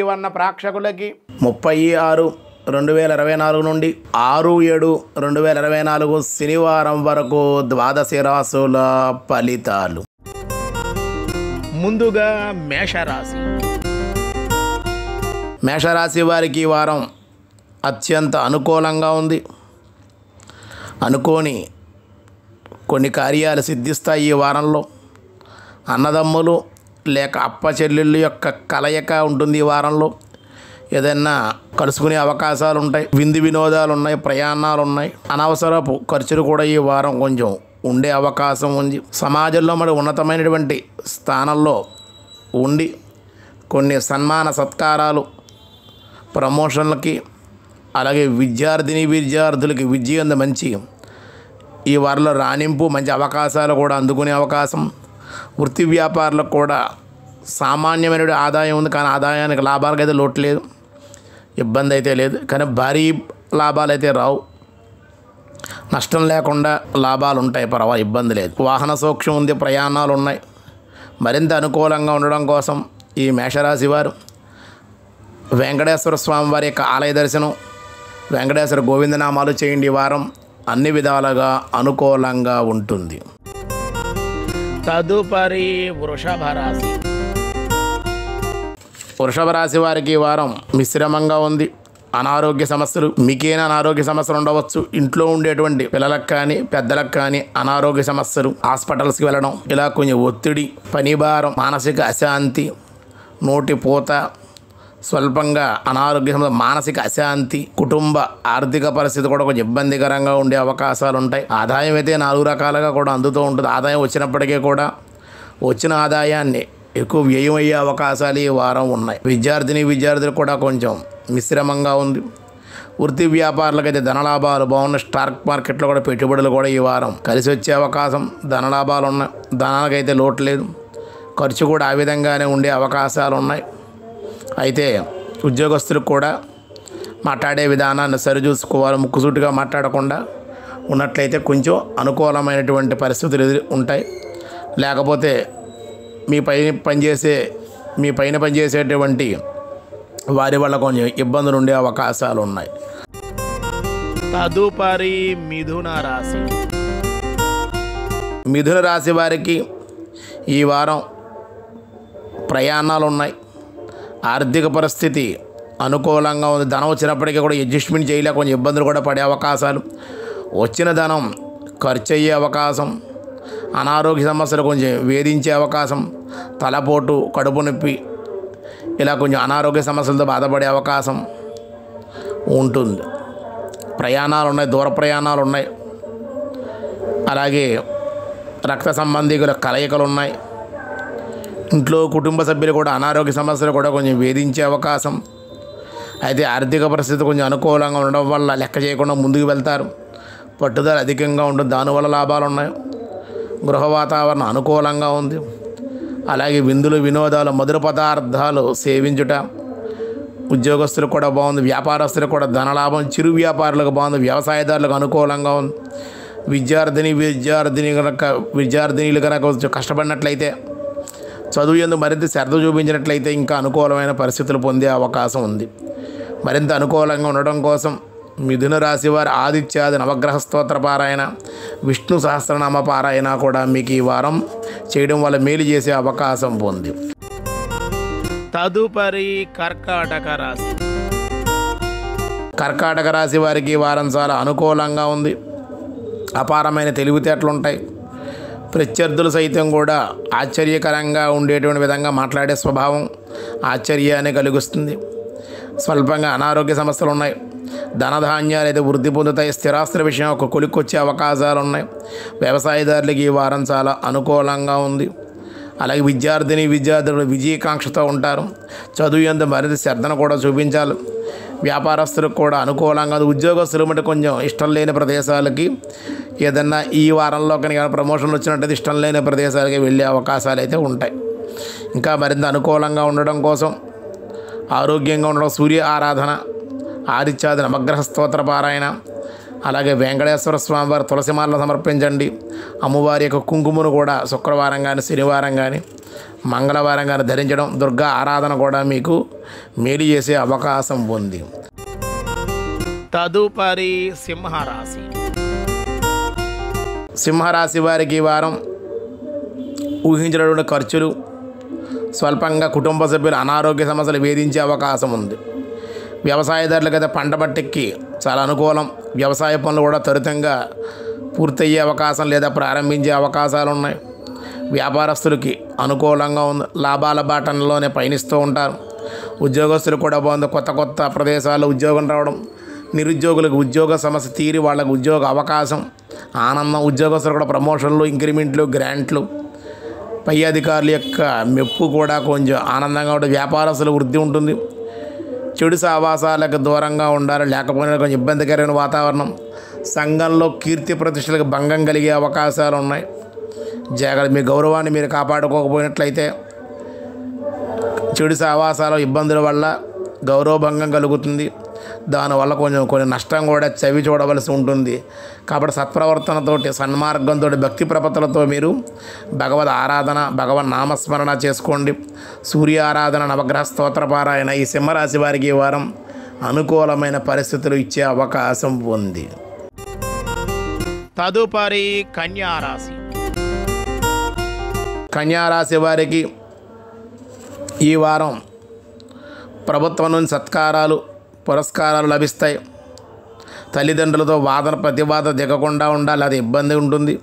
వన్న ప్రేక్షకులకి 30/6/2024 నుండి 6/7/2024 శనివారం వరకు ద్వాదశి రాశుల ఫలితాలు. ముందుగా మేషరాశి. మేషరాశి వారికి ఈ వారం అత్యంత అనుకూలంగా ఉంది. అనుకోని కొన్ని కార్యాలు సిద్ధిస్తాయి. ఈ వారంలో అన్నదమ్ములు లేక అప్ప చెల్లెళ్ళు యొక్క కలయిక ఉంటుంది. ఈ వారంలో ఏదైనా కలుసుకునే అవకాశాలు ఉంటాయి. విందు వినోదాలు ఉన్నాయి, ప్రయాణాలు ఉన్నాయి. అనవసరపు ఖర్చులు కూడా ఈ వారం కొంచెం ఉండే అవకాశం ఉంది. సమాజంలో మరి ఉన్నతమైనటువంటి స్థానంలో ఉండి కొన్ని సన్మాన సత్కారాలు, ప్రమోషన్లకి, అలాగే విద్యార్థులకి విద్య మంచి ఈ వారంలో రాణింపు, మంచి అవకాశాలు కూడా అందుకునే అవకాశం. వృత్తి వ్యాపారులకు కూడా సామాన్యమైన ఆదాయం ఉంది, కానీ ఆదాయానికి లాభాలకు అయితే లోటు లేదు, ఇబ్బంది అయితే లేదు. కానీ భారీ లాభాలు అయితే రావు, నష్టం లేకుండా లాభాలు ఉంటాయి, ఇబ్బంది లేదు. వాహన సౌఖ్యం ఉంది, ప్రయాణాలు ఉన్నాయి. మరింత అనుకూలంగా ఉండడం కోసం ఈ మేషరాశి వారు వెంకటేశ్వర స్వామి వారి యొక్క ఆలయ దర్శనం, వెంకటేశ్వర గోవిందనామాలు చేయండి. ఈ వారం అన్ని విధాలుగా అనుకూలంగా ఉంటుంది. తదుపరి వృషభ రాశి. వృషభ రాశి వారికి ఈ వారం మిశ్రమంగా ఉంది. అనారోగ్య సమస్యలు, మీకైనా అనారోగ్య సమస్యలు ఉండవచ్చు. ఇంట్లో ఉండేటువంటి పిల్లలకు కానీ పెద్దలకు కానీ అనారోగ్య సమస్యలు, హాస్పిటల్స్కి వెళ్ళడం, ఇలా కొంచెం ఒత్తిడి, పని భారం, మానసిక అశాంతి, నోటి పూత, స్వల్పంగా అనారోగ్య సమస్య, మానసిక అశాంతి, కుటుంబ ఆర్థిక పరిస్థితి కూడా కొంచెం ఇబ్బందికరంగా ఉండే అవకాశాలు ఉంటాయి. ఆదాయం అయితే 4 రకాలుగా కూడా అందుతూ ఉంటుంది. ఆదాయం వచ్చినప్పటికీ కూడా వచ్చిన ఆదాయాన్ని ఎక్కువ వ్యయం అయ్యే అవకాశాలు ఈ వారం ఉన్నాయి. విద్యార్థులు కూడా కొంచెం మిశ్రమంగా ఉంది. వృత్తి వ్యాపారులకైతే ధనలాభాలు బాగున్నాయి. స్టాక్ మార్కెట్లో కూడా పెట్టుబడులు కూడా ఈ వారం కలిసి వచ్చే అవకాశం, ధనలాభాలు ఉన్నాయి. ధనానికైతే లోటు లేదు. ఖర్చు కూడా ఆ విధంగానే ఉండే అవకాశాలు ఉన్నాయి. అయితే ఉద్యోగస్తులకు కూడా మాట్లాడే విధానాన్ని సరిచూసుకోవాలి. ముక్కుసూటిగా మాట్లాడకుండా ఉన్నట్లయితే కొంచెం అనుకూలమైనటువంటి పరిస్థితులు ఉంటాయి. లేకపోతే మీ పైన పనిచేసేటువంటి వారి వల్ల కొంచెం ఇబ్బందులు ఉండే అవకాశాలు ఉన్నాయి. తదుపరి మిథున రాశి. మిథున రాశి వారికి ఈ వారం ప్రయాణాలు ఉన్నాయి. ఆర్థిక పరిస్థితి అనుకూలంగా ఉంది. ధనం వచ్చినప్పటికీ కూడా అడ్జస్ట్మెంట్ చేయలేక కొంచెం ఇబ్బందులు కూడా పడే అవకాశాలు, వచ్చిన ధనం ఖర్చు అయ్యే అవకాశం, అనారోగ్య సమస్యలు కొంచెం వేధించే అవకాశం, తలపోటు, కడుపు నొప్పి, ఇలా కొంచెం అనారోగ్య సమస్యలతో బాధపడే అవకాశం ఉంటుంది. ప్రయాణాలు ఉన్నాయి, దూర ప్రయాణాలు ఉన్నాయి. అలాగే రక్త సంబంధికుల కలయికలు ఉన్నాయి. ఇంట్లో కుటుంబ సభ్యులు కూడా అనారోగ్య సమస్యలు కూడా కొంచెం వేధించే అవకాశం. అయితే ఆర్థిక పరిస్థితి కొంచెం అనుకూలంగా ఉండడం వల్ల లెక్క చేయకుండా ముందుకు వెళ్తారు. పట్టుదల అధికంగా ఉంటుంది, దానివల్ల లాభాలు ఉన్నాయి. గృహ వాతావరణం అనుకూలంగా ఉంది. అలాగే విందులు వినోదాలు, మధుర పదార్థాలు సేవించుట, ఉద్యోగస్తులకు కూడా బాగుంది. వ్యాపారస్తులకు కూడా ధనలాభం, చిరు వ్యాపారులకు బాగుంది. వ్యవసాయదారులకు అనుకూలంగా ఉంది. విద్యార్థినీలు కనుక కొంచెం కష్టపడినట్లయితే, చదువు ఎందుకు మరింత శ్రద్ధ చూపించినట్లయితే ఇంకా అనుకూలమైన పరిస్థితులు పొందే అవకాశం ఉంది. మరింత అనుకూలంగా ఉండడం కోసం మిథున రాశి వారి ఆదిత్యాది నవగ్రహ స్తోత్ర పారాయణ, విష్ణు సహస్రనామ పారాయణ కూడా మీకు ఈ వారం చేయడం వల్ల మేలు చేసే అవకాశం ఉంది. తదుపరి కర్కాటక రాశి. కర్కాటక రాశి వారికి ఈ వారం చాలా అనుకూలంగా ఉంది. అపారమైన తెలివితేటలు ఉంటాయి. ప్రత్యర్థులు సైతం కూడా ఆశ్చర్యకరంగా ఉండేటువంటి విధంగా మాట్లాడే స్వభావం ఆశ్చర్యాన్ని కలిగిస్తుంది. స్వల్పంగా అనారోగ్య సమస్యలు ఉన్నాయి. ధనధాన్యాలు అయితే వృద్ధి పొందుతాయి. స్థిరాస్తుల విషయం ఒక కొలిక్కొచ్చే అవకాశాలు ఉన్నాయి. వ్యవసాయదారులకి ఈ వారం చాలా అనుకూలంగా ఉంది. అలాగే విద్యార్థులు విజయకాంక్షతో ఉంటారు. చదువు యందు మరింత శ్రద్ధను కూడా చూపించాలి. వ్యాపారస్తులకు కూడా అనుకూలంగా, ఉద్యోగస్తులు అంటే కొంచెం ఇష్టం లేని ప్రదేశాలకి ఏదన్నా ఈ వారంలో కనుక ప్రమోషన్లు వచ్చినట్టయితే ఇష్టం లేని ప్రదేశాలకి వెళ్ళే అవకాశాలు అయితే ఉంటాయి. ఇంకా మరింత అనుకూలంగా ఉండడం కోసం ఆరోగ్యంగా ఉండడం, సూర్య ఆరాధన, ఆదిత్యాది నవగ్రహ స్తోత్ర పారాయణ, అలాగే వెంకటేశ్వర స్వామి వారి తులసిమాలను సమర్పించండి. అమ్మవారి యొక్క కుంకుమను కూడా శుక్రవారం కానీ, శనివారం కానీ, మంగళవారం కానీ ధరించడం, దుర్గా ఆరాధన కూడా మీకు మేలు చేసే అవకాశం ఉంది. తదుపరి సింహరాశి. సింహరాశి వారికి ఈ వారం ఊహించినటువంటి ఖర్చులు, స్వల్పంగా కుటుంబ సభ్యుల అనారోగ్య సమస్యలు వేధించే అవకాశం ఉంది. వ్యవసాయదారులకైతే పంట పట్టికి చాలా అనుకూలం. వ్యవసాయ పనులు కూడా త్వరితంగా పూర్తయ్యే అవకాశం లేదా ప్రారంభించే అవకాశాలు ఉన్నాయి. వ్యాపారస్తులకి అనుకూలంగా ఉంది. లాభాల బాటలోనే పయనిస్తూ ఉంటారు. ఉద్యోగస్తులు కూడా బాగుంది. కొత్త కొత్త ప్రదేశాల్లో ఉద్యోగం రావడం, నిరుద్యోగులకు ఉద్యోగ సమస్య తీరి వాళ్ళకు ఉద్యోగ అవకాశం, ఆనందం. ఉద్యోగస్తులు కూడా ప్రమోషన్లు, ఇంక్రిమెంట్లు, గ్రాంట్లు, పై అధికారుల యొక్క మెప్పు కూడా కొంచెం ఆనందంగా ఉంటుంది. వ్యాపారస్తుల వృద్ధి ఉంటుంది. చెడు సావాసాలకు దూరంగా ఉండాలి, లేకపోయినా కొంచెం ఇబ్బందికరమైన వాతావరణం. సంఘంలో కీర్తి ప్రతిష్టలకు భంగం కలిగే అవకాశాలు ఉన్నాయి. జాగ్రత్త. మీ గౌరవాన్ని మీరు కాపాడుకోకపోయినట్లయితే చెడు సావాసాల ఇబ్బందుల వల్ల గౌరవభంగం కలుగుతుంది. దానివల్ల కొన్ని నష్టం కూడా చవి చూడవలసి ఉంటుంది. కాబట్టి సత్ప్రవర్తనతోటి, సన్మార్గంతో, భక్తి ప్రపత్తులతో మీరు భగవద్ ఆరాధన, భగవన్ నామస్మరణ చేసుకోండి. సూర్య ఆరాధన, నవగ్రహ స్తోత్రపారాయణ ఈ సింహరాశి వారికి ఈ వారం అనుకూలమైన పరిస్థితులు ఇచ్చే అవకాశం ఉంది. తదుపరి కన్యారాశి. కన్యారాశి వారికి ఈ వారం ప్రభుత్వం నుంచి సత్కారాలు, పురస్కారాలు లభిస్తాయి. తల్లిదండ్రులతో వాదన ప్రతివాదన దిగకుండా ఉండాలి, అది ఇబ్బంది ఉంటుంది.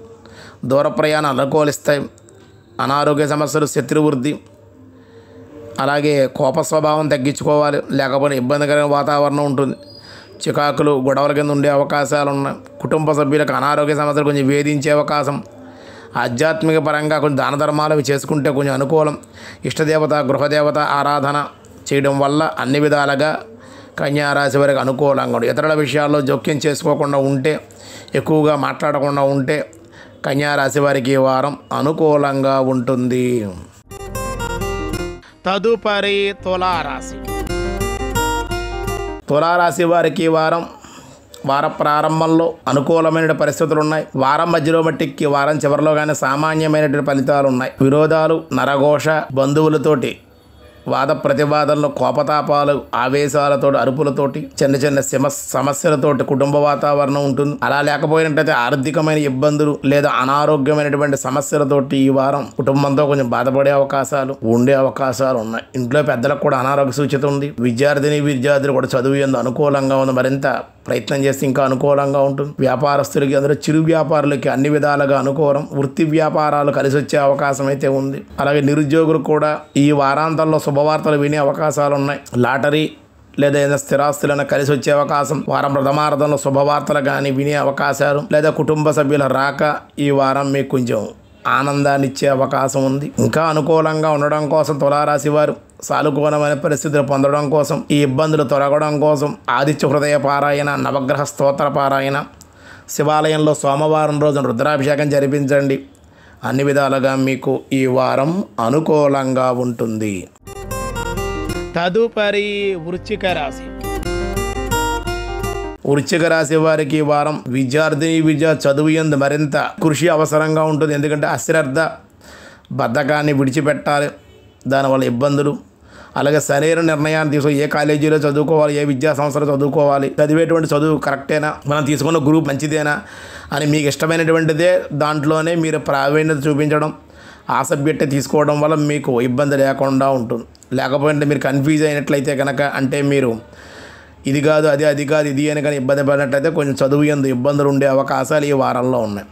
దూర ప్రయాణం అనుకూలిస్తాయి. అనారోగ్య సమస్యలు, శత్రువృద్ధి, అలాగే కోప స్వభావం తగ్గించుకోవాలి, లేకపోతే ఇబ్బందికరమైన వాతావరణం ఉంటుంది. చికాకులు, గొడవల కింద ఉండే అవకాశాలు ఉన్నాయి. కుటుంబ సభ్యులకు అనారోగ్య సమస్యలు కొంచెం వేధించే అవకాశం. ఆధ్యాత్మిక పరంగా కొంచెం దాన ధర్మాలు అవి చేసుకుంటే కొంచెం అనుకూలం. ఇష్టదేవత, గృహదేవత ఆరాధన చేయడం వల్ల అన్ని విధాలుగా కన్యారాశి వారికి అనుకూలంగా ఉంటుంది. ఇతరుల విషయాల్లో జోక్యం చేసుకోకుండా ఉంటే, ఎక్కువగా మాట్లాడకుండా ఉంటే కన్యారాశి వారికి ఈ వారం అనుకూలంగా ఉంటుంది. తదుపరి తులారాశి. తులారాశి వారికి ఈ వారం ప్రారంభంలో అనుకూలమైన పరిస్థితులు ఉన్నాయి. వారం మధ్యలో మట్టికి వారం చివరిలో కానీ సామాన్యమైనటువంటి ఫలితాలు ఉన్నాయి. విరోధాలు, నరఘోష, బంధువులతోటి వాద ప్రతివాదనలు, కోపతాపాలు, ఆవేశాలతోటి, అరుపులతోటి, చిన్న చిన్న సమస్యలతోటి కుటుంబ వాతావరణం ఉంటుంది. అలా లేకపోయినట్లయితే ఆర్థికమైన ఇబ్బందులు లేదా అనారోగ్యమైనటువంటి సమస్యలతోటి ఈ వారం కుటుంబంతో కొంచెం బాధపడే అవకాశాలు ఉండే అవకాశాలు ఉన్నాయి. ఇంట్లో పెద్దలకు కూడా అనారోగ్య సూచిత ఉంది. విద్యార్థులు కూడా చదువు ఎందు అనుకూలంగా ఉంది. మరింత ప్రయత్నం చేస్తే ఇంకా అనుకూలంగా ఉంటుంది. వ్యాపారస్తులకి, అందులో చిరు వ్యాపారులకి అన్ని విధాలుగా అనుకూలం. వృత్తి వ్యాపారాలు కలిసి వచ్చే అవకాశం అయితే ఉంది. అలాగే నిరుద్యోగులు కూడా ఈ వారాంతంలో శుభవార్తలు వినే అవకాశాలు ఉన్నాయి. లాటరీ లేదా ఏదైనా స్థిరాస్తులను కలిసి వచ్చే అవకాశం, వారం ప్రథమార్థంలో శుభవార్తలు కానీ వినే అవకాశాలు, లేదా కుటుంబ సభ్యుల రాక ఈ వారం మీకు కొంచెం ఆనందాన్ని ఇచ్చే అవకాశం ఉంది. ఇంకా అనుకూలంగా ఉండడం కోసం తులారాశి వారు సానుకూలమైన పరిస్థితులు పొందడం కోసం, ఈ ఇబ్బందులు తొలగడం కోసం ఆదిత్య హృదయ పారాయణ, నవగ్రహ స్తోత్ర పారాయణ, శివాలయంలో సోమవారం రోజున రుద్రాభిషేకం జరిపించండి. అన్ని విధాలుగా మీకు ఈ వారం అనుకూలంగా ఉంటుంది. తదుపరి వృశ్చిక రాశి. వృశ్చిక రాశి వారికి ఈ వారం విద్య చదువు యందు మరింత కృషి అవసరంగా ఉంటుంది. ఎందుకంటే అశ్రద్ధ, బద్ధకాన్ని విడిచిపెట్టాలి. దానివల్ల ఇబ్బందులు. అలాగే సరైన నిర్ణయాన్ని తీసుకుని ఏ కాలేజీలో చదువుకోవాలి, ఏ విద్యా సంస్థలో చదువుకోవాలి, చదివేటువంటి చదువు కరెక్టేనా, మనం తీసుకున్న గ్రూప్ మంచిదేనా అని మీకు ఇష్టమైనటువంటిదే దాంట్లోనే మీరు ప్రావీణ్యత చూపించడం, ఆసక్తి తీసుకోవడం వల్ల మీకు ఇబ్బంది లేకుండా ఉంటుంది. లేకపోతే మీరు కన్ఫ్యూజ్ అయినట్లయితే కనుక, అంటే మీరు ఇది కాదు అది కాదు ఇది అని కానీ ఇబ్బంది పడినట్లయితే కొంచెం చదువు ఎందు ఇబ్బందులు ఉండే అవకాశాలు ఈ వారంలో ఉన్నాయి.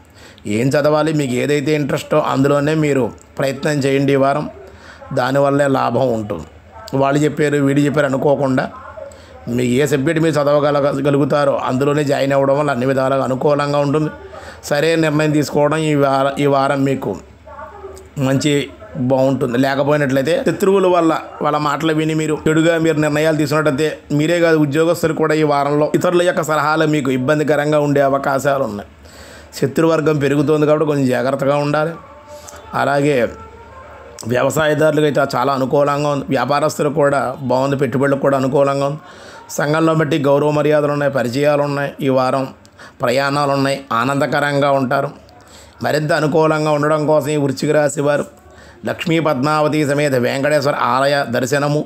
ఏం చదవాలి, మీకు ఏదైతే ఇంట్రెస్టో అందులోనే మీరు ప్రయత్నం చేయండి ఈ వారం. దానివల్లే లాభం ఉంటుంది. వాళ్ళు చెప్పారు వీడు చెప్పారు అనుకోకుండా మీకు ఏ సబ్జెక్ట్ మీరు చదవగలుగుతారో అందులోనే జాయిన్ అవ్వడం వల్ల అన్ని విధాలుగా అనుకూలంగా ఉంటుంది. సరైన నిర్ణయం తీసుకోవడం ఈ వారం మీకు మంచి బాగుంటుంది. లేకపోయినట్లయితే శత్రువుల వల్ల వాళ్ళ మాటలు విని మీరు చెడుగా నిర్ణయాలు తీసుకున్నట్లయితే మీరే కాదు ఉద్యోగస్తులు కూడా ఈ వారంలో ఇతరుల యొక్క సలహాలు మీకు ఇబ్బందికరంగా ఉండే అవకాశాలు ఉన్నాయి. శత్రువర్గం పెరుగుతుంది కాబట్టి కొంచెం జాగ్రత్తగా ఉండాలి. అలాగే వ్యవసాయదారులకు అయితే చాలా అనుకూలంగా ఉంది. వ్యాపారస్తులకు కూడా బాగుంది. పెట్టుబడులకు కూడా అనుకూలంగా ఉంది. సంఘంలో బట్టి గౌరవ మర్యాదలు ఉన్నాయి, పరిచయాలు ఉన్నాయి. ఈ వారం ప్రయాణాలు ఉన్నాయి, ఆనందకరంగా ఉంటారు. మరింత అనుకూలంగా ఉండడం కోసం ఈ వృశ్చిక రాశి వారు లక్ష్మీ పద్మావతి సమేత వెంకటేశ్వర ఆలయ దర్శనము,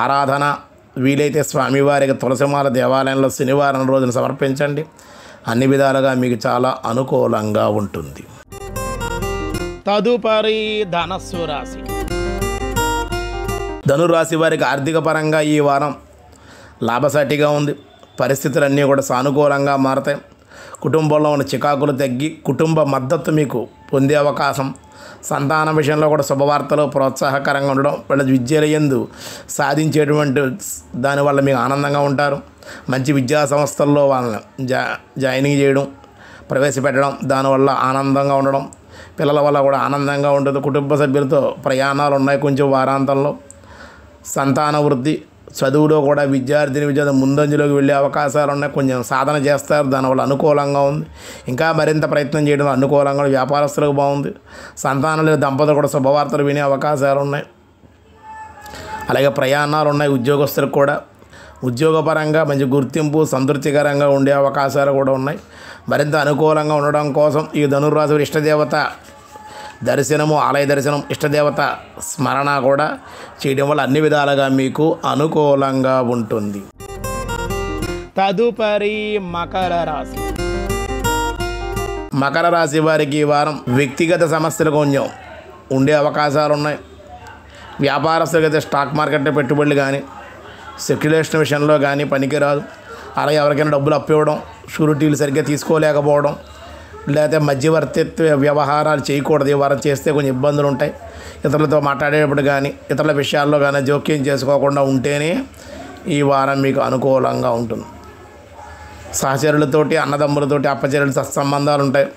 ఆరాధన, వీలైతే స్వామివారికి తులసిమాల దేవాలయంలో శనివారం రోజున సమర్పించండి. అన్ని విధాలుగా మీకు చాలా అనుకూలంగా ఉంటుంది. తదుపరి ధనస్సు రాశి. ధనురాశి వారికి ఆర్థిక పరంగా ఈ వారం లాభసాటిగా ఉంది. పరిస్థితులన్నీ కూడా సానుకూలంగా మారతాయి. కుటుంబంలో ఉన్న చికాకులు తగ్గి కుటుంబ మద్దతు మీకు పొందే అవకాశం. సంతానం విషయంలో కూడా శుభవార్తలు ప్రోత్సాహకరంగా ఉండడం, వాళ్ళ విద్యల యందు సాధించేటువంటి దానివల్ల మీకు ఆనందంగా ఉంటారు. మంచి విద్యా సంస్థల్లో వాళ్ళని జాయినింగ్ చేయడం, ప్రవేశపెట్టడం, దానివల్ల ఆనందంగా ఉండడం, పిల్లల వల్ల కూడా ఆనందంగా ఉంటుంది. కుటుంబ సభ్యులతో ప్రయాణాలు ఉన్నాయి కొంచెం వారాంతంలో. సంతాన వృద్ధి, చదువులో కూడా విద్యార్థి ముందంజలోకి వెళ్ళే అవకాశాలు ఉన్నాయి. కొంచెం సాధన చేస్తారు, దానివల్ల అనుకూలంగా ఉంది. ఇంకా మరింత ప్రయత్నం చేయడం అనుకూలంగా, వ్యాపారస్తులకు బాగుంది. సంతానం లేని దంపతులు కూడా శుభవార్తలు వినే అవకాశాలు ఉన్నాయి. అలాగే ప్రయాణాలు ఉన్నాయి. ఉద్యోగస్తులకు కూడా ఉద్యోగపరంగా మంచి గుర్తింపు, సంతృప్తికరంగా ఉండే అవకాశాలు కూడా ఉన్నాయి. మరింత అనుకూలంగా ఉండడం కోసం ఈ ధనుర్రాశి ఇష్టదేవత దర్శనము, ఆలయ దర్శనం, ఇష్టదేవత స్మరణ కూడా చేయడం వల్ల అన్ని విధాలుగా మీకు అనుకూలంగా ఉంటుంది. తదుపరి మకర రాశి. మకర రాశి వారికి ఈ వారం వ్యక్తిగత సమస్యలు కొంచెం ఉండే అవకాశాలు ఉన్నాయి. వ్యాపారస్తులకైతే స్టాక్ మార్కెట్లో పెట్టుబడులు కానీ, సెక్యులేషన్ విషయంలో కానీ పనికిరాదు. అలాగే ఎవరికైనా డబ్బులు అప్పివ్వడం, షూరిటీలు సరిగ్గా తీసుకోలేకపోవడం, లేకపోతే మధ్యవర్తిత్వ వ్యవహారాలు చేయకూడదు. ఈ వారం చేస్తే కొంచెం ఇబ్బందులు ఉంటాయి. ఇతరులతో మాట్లాడేటప్పుడు కానీ, ఇతరుల విషయాల్లో కానీ జోక్యం చేసుకోకుండా ఉంటేనే ఈ వారం మీకు అనుకూలంగా ఉంటుంది. సహచరులతోటి, అన్నదమ్ములతోటి, అప్పచెరులు సత్సంబంధాలు ఉంటాయి.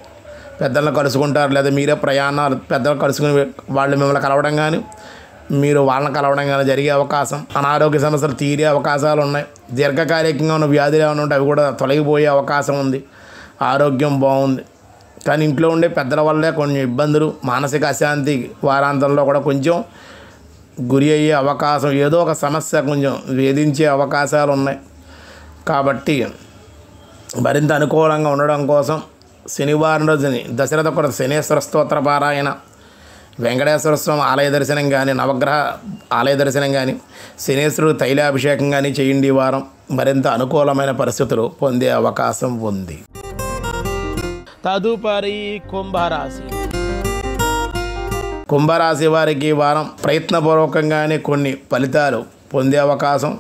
పెద్దలను కలుసుకుంటారు, లేదా మీరే ప్రయాణాలు పెద్దలు కలుసుకుని వాళ్ళు మిమ్మల్ని కలవడం కానీ, మీరు వాళ్ళని కలవడం కానీ జరిగే అవకాశం. అనారోగ్య సమస్యలు తీరే అవకాశాలు ఉన్నాయి. దీర్ఘకాలికంగా ఉన్న వ్యాధులు ఏమైనా ఉంటే అవి కూడా తొలగిపోయే అవకాశం ఉంది. ఆరోగ్యం బాగుంది. కానీ ఇంట్లో ఉండే పెద్దల వల్లే కొన్ని ఇబ్బందులు, మానసిక అశాంతి వారాంతంలో కూడా కొంచెం గురి అయ్యే అవకాశం, ఏదో ఒక సమస్య కొంచెం వేధించే అవకాశాలు ఉన్నాయి. కాబట్టి మరింత అనుకూలంగా ఉండడం కోసం శనివారం రోజుని దశరథ కొర శనేశ్వర స్తోత్ర పారాయణ, వెంకటేశ్వర స్వామి ఆలయ దర్శనం కానీ, నవగ్రహ ఆలయ దర్శనం కానీ, శనేశ్వరుడు తైలాభిషేకం కానీ చేయండి. ఈ వారం మరింత అనుకూలమైన పరిస్థితులు పొందే అవకాశం ఉంది. తదుపరి కుంభరాశి. కుంభరాశి వారికి ఈ వారం ప్రయత్నపూర్వకంగానే కొన్ని ఫలితాలు పొందే అవకాశం.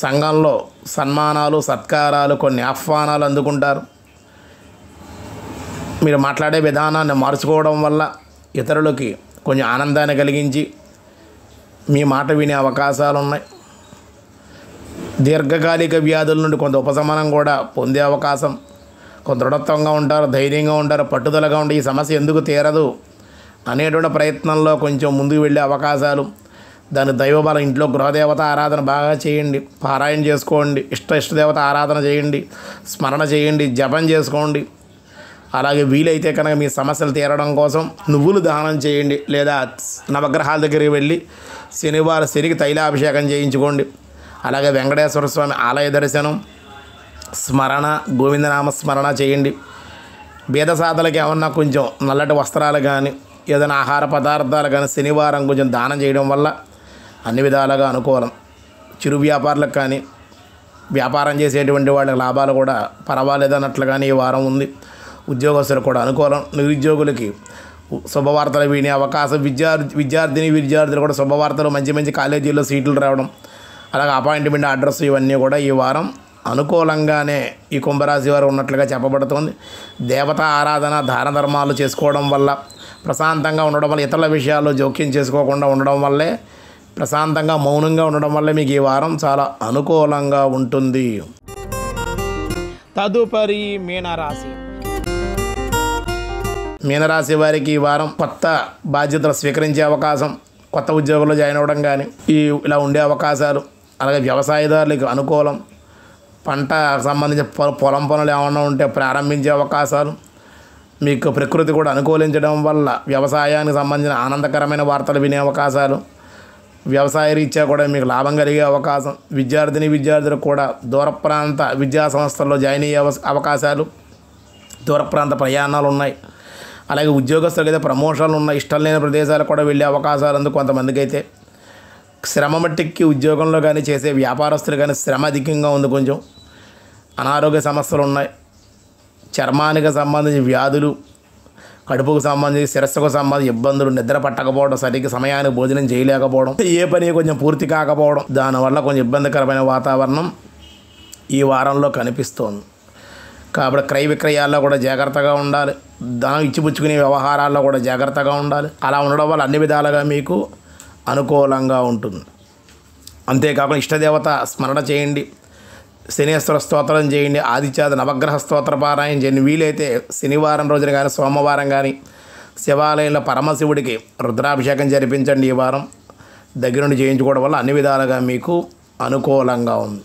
సంఘంలో సన్మానాలు, సత్కారాలు, కొన్ని ఆహ్వానాలు అందుకుంటారు. మీరు మాట్లాడే విధానాన్ని మార్చుకోవడం వల్ల ఇతరులకి కొంచెం ఆనందాన్ని కలిగించి మీ మాట వినే అవకాశాలు ఉన్నాయి. దీర్ఘకాలిక వ్యాధుల నుండి కొంత ఉపశమనం కూడా పొందే అవకాశం. కొంత దృఢత్వంగా ఉంటారు, ధైర్యంగా ఉంటారు, పట్టుదలగా ఉండి ఈ సమస్య ఎందుకు తీరదు అనేటువంటి ప్రయత్నంలో కొంచెం ముందుకు వెళ్ళే అవకాశాలు. దాని దైవబలం, ఇంట్లో గృహదేవత ఆరాధన బాగా చేయండి, పారాయణ చేసుకోండి, ఇష్టదేవత ఆరాధన చేయండి, స్మరణ చేయండి, జపం చేసుకోండి. అలాగే వీలైతే కనుక మీ సమస్యలు తీరడం కోసం నువ్వులు దానం చేయండి, లేదా నవగ్రహాల దగ్గరికి వెళ్ళి శనికి తైలాభిషేకం చేయించుకోండి. అలాగే వెంకటేశ్వర స్వామి ఆలయ దర్శనం, స్మరణ, గోవిందనామ స్మరణ చేయండి. బీదసాధులకి ఏమన్నా కొంచెం నల్లటి వస్త్రాలు కానీ, ఏదైనా ఆహార పదార్థాలు కానీ శనివారం కొంచెం దానం చేయడం వల్ల అన్ని విధాలుగా అనుకూలం. చిరు వ్యాపారులకు కానీ, వ్యాపారం చేసేటువంటి వాళ్ళకి లాభాలు కూడా పర్వాలేదన్నట్లుగానే ఈ వారం ఉంది. ఉద్యోగస్తులకు కూడా అనుకూలం. నిరుద్యోగులకి శుభవార్తలు వినే అవకాశం. విద్యార్థులు కూడా శుభవార్తలు, మంచి మంచి కాలేజీల్లో సీట్లు రావడం, అలాగే అపాయింట్మెంట్ అడ్రస్, ఇవన్నీ కూడా ఈ వారం అనుకూలంగానే ఈ కుంభరాశి వారు ఉన్నట్లుగా చెప్పబడుతుంది. దేవతా ఆరాధన, దాన ధర్మాలు చేసుకోవడం వల్ల, ప్రశాంతంగా ఉండడం వల్ల, ఇతరుల విషయాల్లో జోక్యం చేసుకోకుండా ఉండడం వల్లే, ప్రశాంతంగా మౌనంగా ఉండడం వల్లే మీకు ఈ వారం చాలా అనుకూలంగా ఉంటుంది. తదుపరి మీనరాశి. మీనరాశి వారికి ఈ వారం కొత్త బాధ్యతలు స్వీకరించే అవకాశం, కొత్త ఉద్యోగంలో జాయిన్ అవ్వడం కానీ ఇలా ఉండే అవకాశాలు. అలాగే వ్యవసాయదారులకు అనుకూలం. పంట సంబంధించిన పొలం పనులు ఏమన్నా ఉంటే ప్రారంభించే అవకాశాలు. మీకు ప్రకృతి కూడా అనుకూలించడం వల్ల వ్యవసాయానికి సంబంధించిన ఆనందకరమైన వార్తలు వినే అవకాశాలు. వ్యవసాయ రీత్యా కూడా మీకు లాభం కలిగే అవకాశం, విద్యార్థులకు కూడా దూర ప్రాంత విద్యా సంస్థల్లో జాయిన్ అయ్యే అవకాశాలు, దూర ప్రాంత ప్రయాణాలు ఉన్నాయి. అలాగే ఉద్యోగస్తులకు అయితే ప్రమోషన్లు ఉన్నాయి. ఇష్టం లేని ప్రదేశాలకు కూడా వెళ్ళే అవకాశాలు ఉంది. కొంతమందికి అయితే శ్రమ మట్టికి ఉద్యోగంలో కానీ చేసే వ్యాపారస్తులు కానీ శ్రమ అధికంగా ఉంది. కొంచెం అనారోగ్య సమస్యలు ఉన్నాయి. చర్మానికి సంబంధించిన వ్యాధులు, కడుపుకు సంబంధించి శిరస్సుకు సంబంధించి ఇబ్బందులు, నిద్ర పట్టకపోవడం, సరిగ్గా సమయానికి భోజనం చేయలేకపోవడం, ఏ పని కొంచెం పూర్తి కాకపోవడం, దానివల్ల కొంచెం ఇబ్బందికరమైన వాతావరణం ఈ వారంలో కనిపిస్తోంది. కాబట్టి క్రయ విక్రయాల్లో కూడా జాగ్రత్తగా ఉండాలి. ధనం ఇచ్చిపుచ్చుకునే వ్యవహారాల్లో కూడా జాగ్రత్తగా ఉండాలి. అలా ఉండడం వల్ల అన్ని విధాలుగా మీకు అనుకూలంగా ఉంటుంది. అంతేకాకుండా ఇష్టదేవత స్మరణ చేయండి, శనీశ్వర స్తోత్రం చేయండి, ఆదిత్యాది నవగ్రహ స్తోత్ర పారాయణ చేయండి. వీలైతే శనివారం రోజున కానీ సోమవారం కానీ శివాలయంలో పరమశివుడికి రుద్రాభిషేకం జరిపించండి. ఈ వారం దగ్గర నుండి చేయించుకోవడం వల్ల అన్ని విధాలుగా మీకు అనుకూలంగా ఉంది.